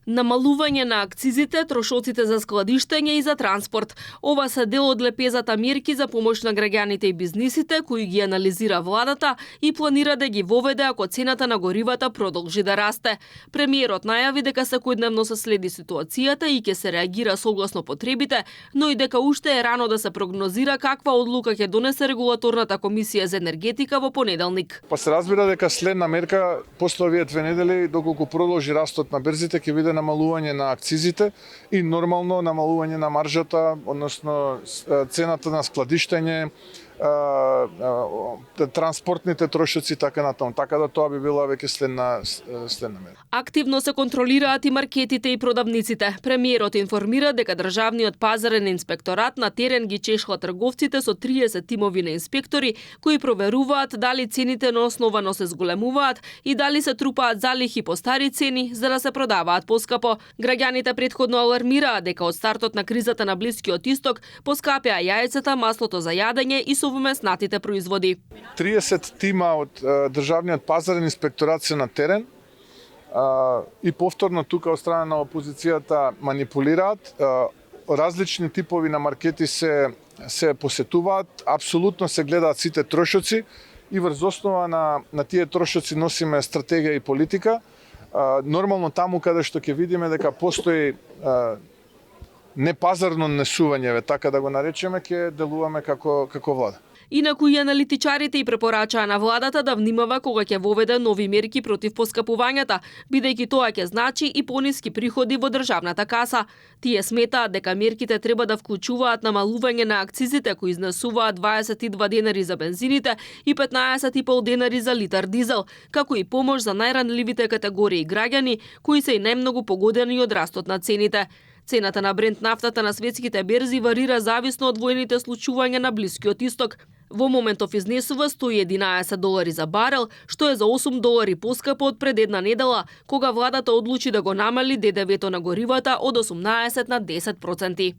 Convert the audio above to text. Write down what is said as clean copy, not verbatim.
Намалување на акцизите, трошоците за складиштење и за транспорт. Ова се дел од лепезата мерки за помош на граѓаните и бизнисите, кои ги анализира владата и планира да ги воведе ако цената на горивата продолжи да расте. Премиерот најави дека секојдневно се следи ситуацијата и ќе се реагира согласно потребите, но и дека уште е рано да се прогнозира каква одлука ќе донесе регулаторната комисија за енергетика во понеделник. Па се разбира дека следна мерка после овие 2 недели, доколку продолжи растот на берзите, ќе биде намалување на акцизите и нормално намалување на маржата, односно цената на складиштење, транспортните трошоци така натаму. Така да тоа би била веќе следна мера. Активно се контролираат и маркетите и продавниците. Премиерот информира дека државниот пазарен инспекторат на терен ги чешла трговците со 30 тимови на инспектори кои проверуваат дали цените неосновано се зголемуваат и дали се трупаат залихи по стари цени за да се продаваат поскапо. Граѓаните претходно алармираат дека од стартот на кризата на Блискиот Исток поскапеа јајцата, маслото за јадење и совместнатите производи. 30 тима од државниот пазарен инспекторат се на терен и повторно тука од страна на опозицијата манипулираат. Различни типови на маркети се посетуваат, апсолутно се гледаат сите трошоци и врз основа на тие трошоци носиме стратегија и политика. Нормално таму каде што ќе видиме дека постои непазарно несување, така да го наречеме, ќе делуваме како влада. Инаку и аналитичарите и препорачаа на владата да внимава кога ќе воведе нови мерки против поскапувањата, бидејќи тоа ќе значи и пониски приходи во државната каса. Тие сметаат дека мерките треба да вклучуваат намалување на акцизите кои изнесуваат 22 денари за бензините и 15,5 денари за литар дизел, како и помош за најранливите категории граѓани кои се и најмногу погодени од растот на цените. Цената на Брент нафтата на светските берзи варира зависно од војните случувања на Блискиот Исток. Во моментов изнесува $111 за барел, што е за $8 поскапо од пред една недела, кога владата одлучи да го намали ДДВ-то на горивата од 18 на 10%.